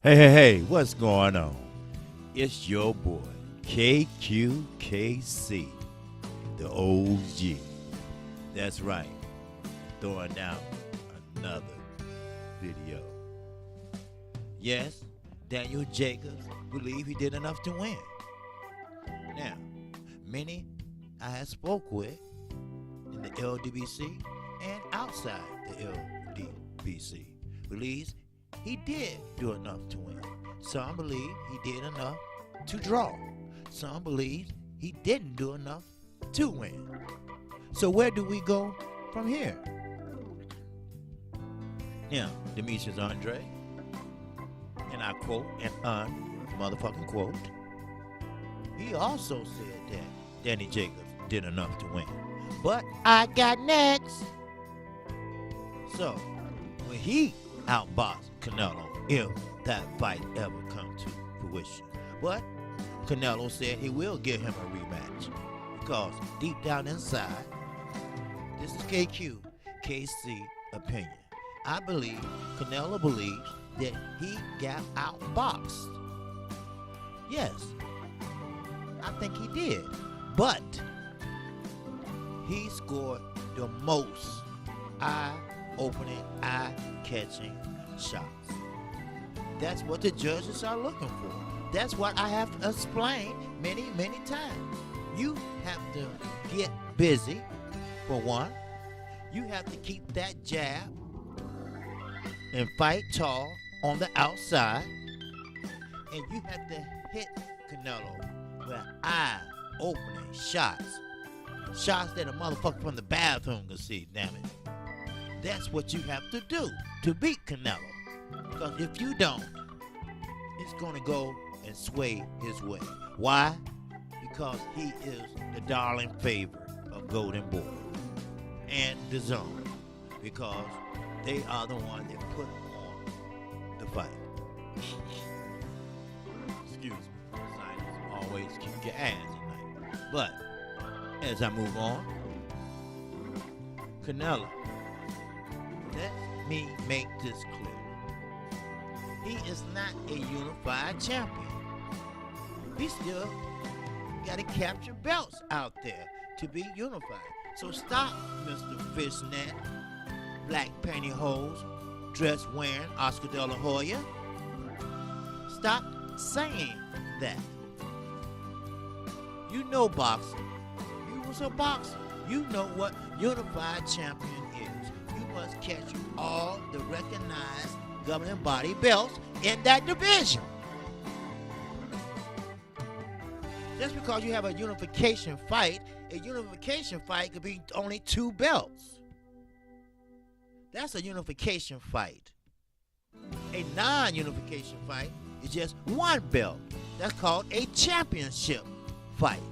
Hey, what's going on? It's your boy, KQKC, the OG. That's right, throwing out another video. Yes, Daniel Jacobs believe he did enough to win. Now, many I have spoke with in the LDBC and outside the LDBC believes he did do enough to win. Some believe he did enough to draw. Some believe he didn't do enough to win. So where do we go from here? Now, Demetrius Andre, and I quote, and motherfucking quote, he also said that Danny Jacobs did enough to win. But I got next. So, when he outboxed Canelo, if that fight ever come to fruition. But Canelo said he will give him a rematch because deep down inside, this is KC opinion. I believe Canelo believes that he got outboxed. Yes, I think he did, but he scored the most eye-opening, eye-catching shots. That's what the judges are looking for. That's what I have explained many times. You have to get busy, for one. You have to keep that jab and fight tall on the outside. And you have to hit Canelo with eye-opening shots. Shots that a motherfucker from the bathroom can see, damn it. That's what you have to do to beat Canelo. Because if you don't, it's going to go and sway his way. Why? Because he is the darling favorite of Golden Boy and the Zone. Because they are the one that put on the fight. Excuse me. Science always keep your ass at night. But as I move on, Canelo, let me make this clear. He is not a unified champion. He still got to capture belts out there to be unified. So stop, Mr. Fishnet, black pantyhose, dress wearing Oscar De La Hoya. Stop saying that. You know boxing. You was a boxer. You know what unified champion is. You must catch all the recognized governing body belts in that division. Just because you have a unification fight could be only 2 belts. That's a unification fight. A non-unification fight is just 1 belt. That's called a championship fight.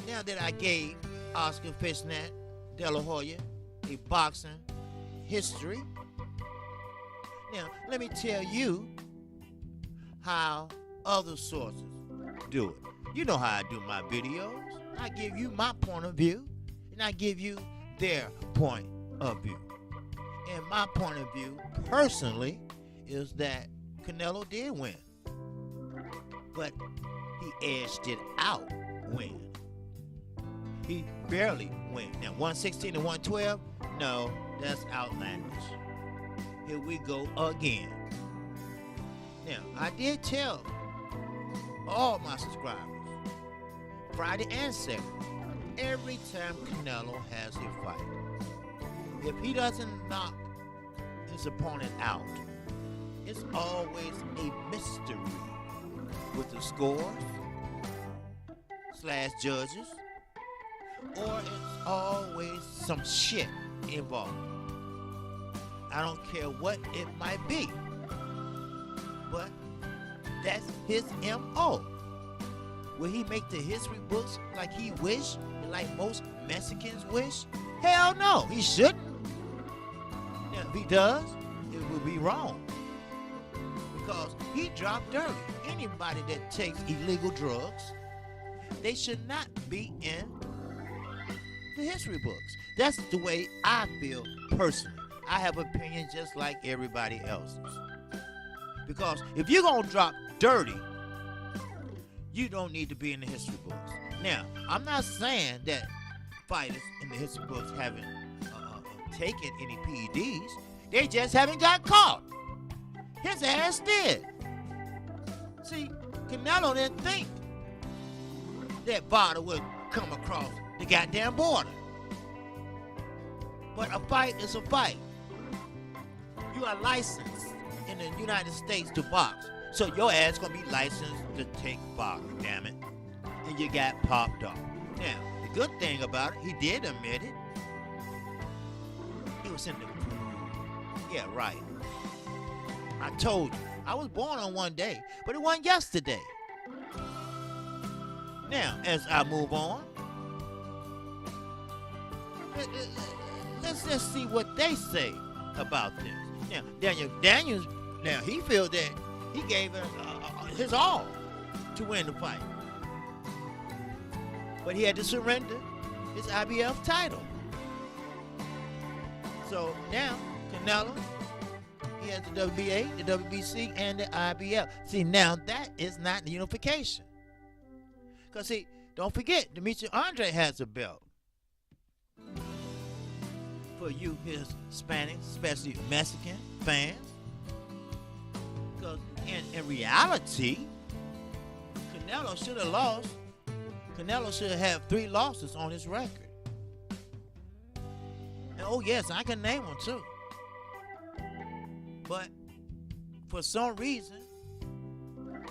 Now that I gave Oscar Fishnet De La Hoya a boxing history, now let me tell you how other sources do it. You know how I do my videos. I give you my point of view, and I give you their point of view. And my point of view, personally, is that Canelo did win. But he edged it out win. He barely win. Now, 116 and 112, no, that's outlandish. Here we go again. Now, I did tell all my subscribers, Friday and Saturday, every time Canelo has a fight, if he doesn't knock his opponent out, it's always a mystery with the scores / judges or it's always some shit involved. I don't care what it might be, but that's his M.O. Will he make the history books like he wish, like most Mexicans wish? Hell no, he shouldn't. Now, if he does, it will be wrong. Because he dropped dirty. Anybody that takes illegal drugs, they should not be in the history books. That's the way I feel personally. I have opinions just like everybody else's. Because if you're going to drop dirty, you don't need to be in the history books. Now, I'm not saying that fighters in the history books haven't taken any PEDs. They just haven't got caught. His ass did. See, Canelo didn't think that Vada would come across the goddamn border. But a fight is a fight. You are licensed in the United States to box. So your ass gonna be licensed to take Vada, damn it. And you got popped off. Now, the good thing about it, he did admit it. He was in the pool. Yeah, right. I told you, I was born on one day, but it wasn't yesterday. Now, as I move on, let's just see what they say about this. Now, Daniels, now he feels that he gave his all to win the fight, but he had to surrender his IBF title. So now, Canelo, he has the WBA, the WBC, and the IBF. See, now that is not the unification. Because, see, don't forget, Demetri Andre has a belt. For you, his Hispanic, especially Mexican fans. Because in reality, Canelo should have lost. Canelo should have 3 losses on his record. And, oh, yes, I can name them, too. But for some reason,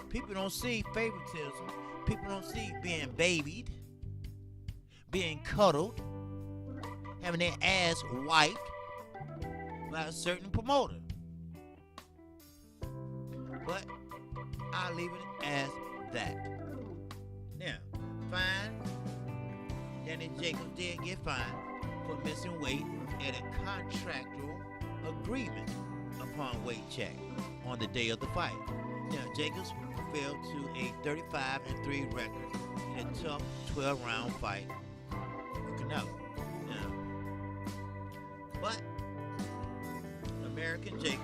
people don't see favoritism. People don't see being babied, being cuddled, having their ass wiped by a certain promoter. But I'll leave it as that. Now, fine. Danny Jacobs did get fined for missing weight at a contractual agreement upon weight check on the day of the fight. Now, Jacobs fell to a 35-3 record in a tough 12-round fight with Canelo. Now, but American Jacobs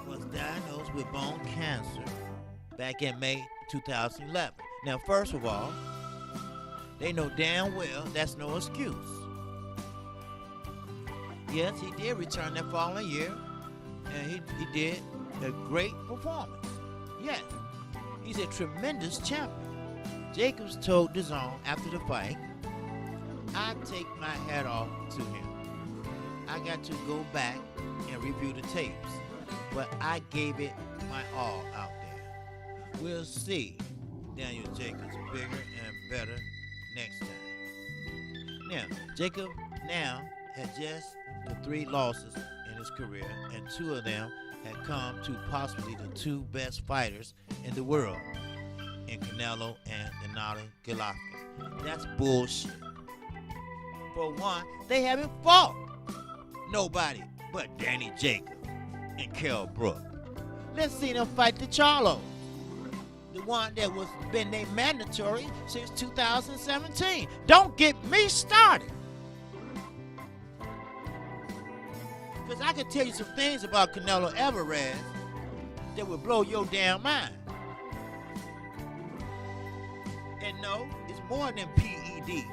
was diagnosed with bone cancer back in May 2011. Now, first of all, they know damn well that's no excuse. Yes, he did return that following year, and he did a great performance. Yes, he's a tremendous champion. Jacobs told DAZN after the fight, I take my hat off to him. I got to go back and review the tapes, but I gave it my all out there. We'll see Daniel Jacobs bigger and better next time. Now, Jacob now had just the 3 losses in his career, and 2 of them had come to possibly the 2 best fighters in the world, in Canelo and Gennady Golovkin. That's bullshit. For one, they haven't fought nobody but Danny Jacobs and Kell Brook. Let's see them fight the Charlos, the one that was been named mandatory since 2017. Don't get me started. Because I can tell you some things about Canelo Alvarez that will blow your damn mind. And no, it's more than PEDs.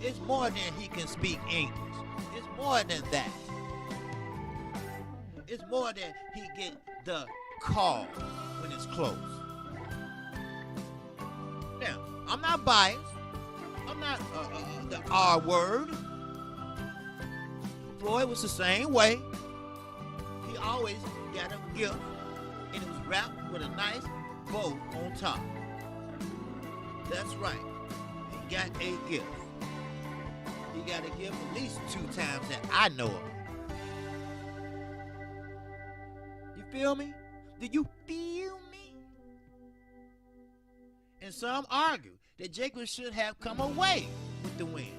It's more than he can speak English. It's more than that. It's more than he get the call when it's close. Now, I'm not biased. I'm not the R word. Floyd was the same way. He always got a gift, and it was wrapped with a nice bow on top. That's right. He got a gift. He got a gift at least 2 times that I know of. You feel me? Do you feel me? And some argue that Jacob should have come away with the win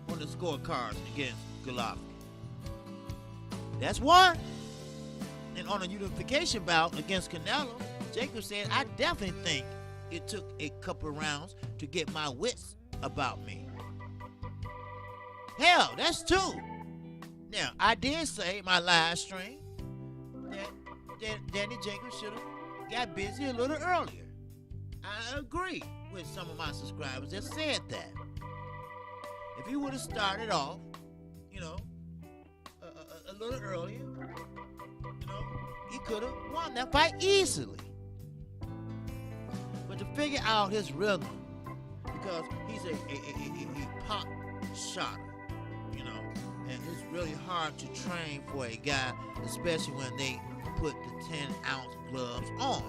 on the scorecards against Golovkin. That's one. And on a unification bout against Canelo, Jacob said, I definitely think it took a couple rounds to get my wits about me. Hell, that's 2. Now, I did say in my live stream that Danny Jacobs should have got busy a little earlier. I agree with some of my subscribers that said that. If he would have started off, a little earlier, he could have won that fight easily. But to figure out his rhythm, because he's a pop shotter, and it's really hard to train for a guy, especially when they put the 10-ounce gloves on,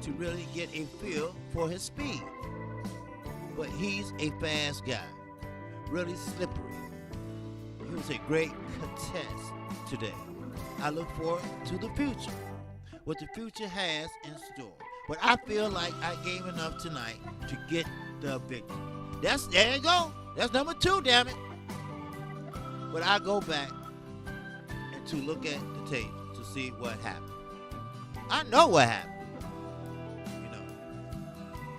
to really get a feel for his speed. But he's a fast guy, really slippery. He was a great contest today. I look forward to the future, what the future has in store. But I feel like I gave enough tonight to get the victory. There you go. That's number 2, damn it. But I go back and to look at the tape to see what happened. I know what happened.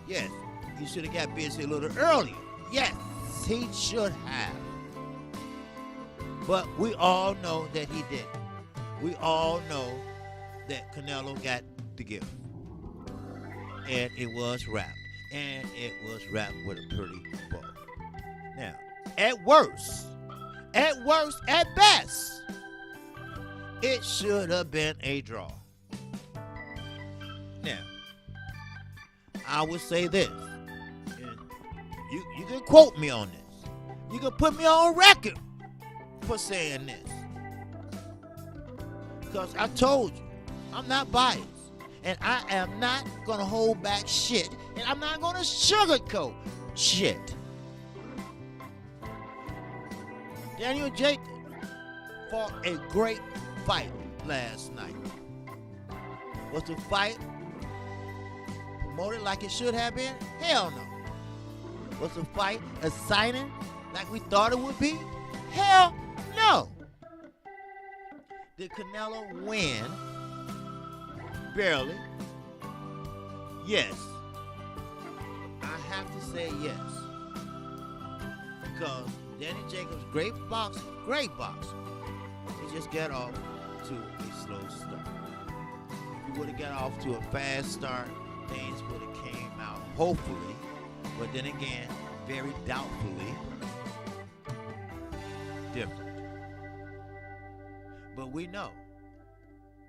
Yes, he should have got busy a little earlier. Yes, he should have. But we all know that he didn't. We all know that Canelo got the gift. And it was wrapped. And it was wrapped with a pretty bow. Now, at worst, at best, it should have been a draw. Now, I would say this. And you can quote me on this. You can put me on record for saying this. Because I told you, I'm not biased. And I am not going to hold back shit. And I'm not going to sugarcoat shit. Daniel Jacobs fought a great fight last night. Was the fight promoted like it should have been? Hell no. Was the fight exciting like we thought it would be? Hell no. Did Canelo win? Barely. Yes. I have to say yes. Because Danny Jacobs, great boxer. He just got off to a slow start. If he would have got off to a fast start, things would have came out hopefully, but then again, very doubtfully different. But we know,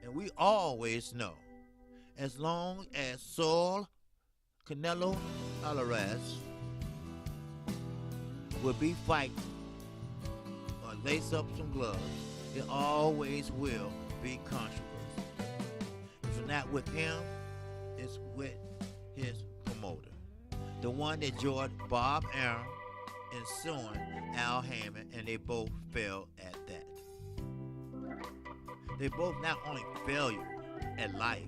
and we always know, as long as Saul Canelo Alvarez will be fighting or lace up some gloves, it always will be controversy. If not with him, it's with his promoter. The one that joined Bob Arum and suing Al Heyman, and they both failed at that. They both not only failure at life,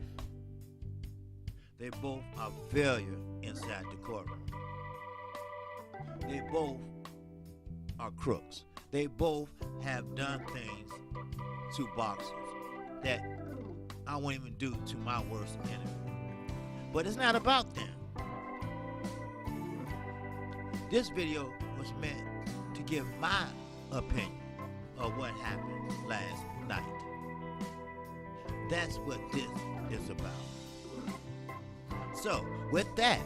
they both are failure inside the courtroom. They both are crooks. They both have done things to boxers that I won't even do to my worst enemy. But it's not about them. This video was meant to give my opinion of what happened last night. That's what this is about. So, with that,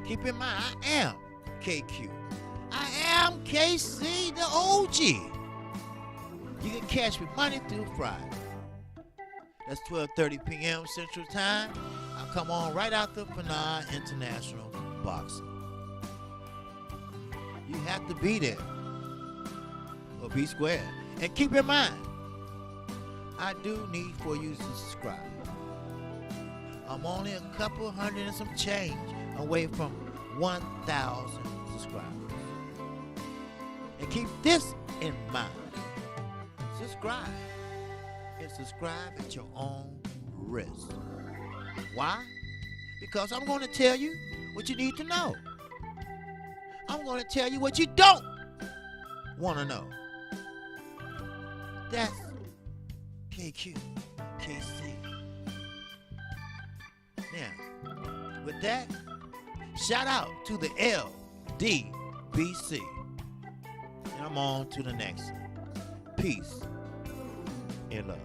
keep in mind, I am KQ. I am KC, the OG. You can catch me Monday through Friday. That's 12:30 p.m. Central Time. I'll come on right after Fanard International Boxing. You have to be there or be square. And keep in mind, I do need for you to subscribe. I'm only a couple hundred and some change away from 1,000 subscribers. And keep this in mind. Subscribe. And subscribe at your own risk. Why? Because I'm going to tell you what you need to know. I'm going to tell you what you don't want to know. That's KQ, KC. Now, with that, shout out to the LDBC. And I'm on to the next one. Peace and love.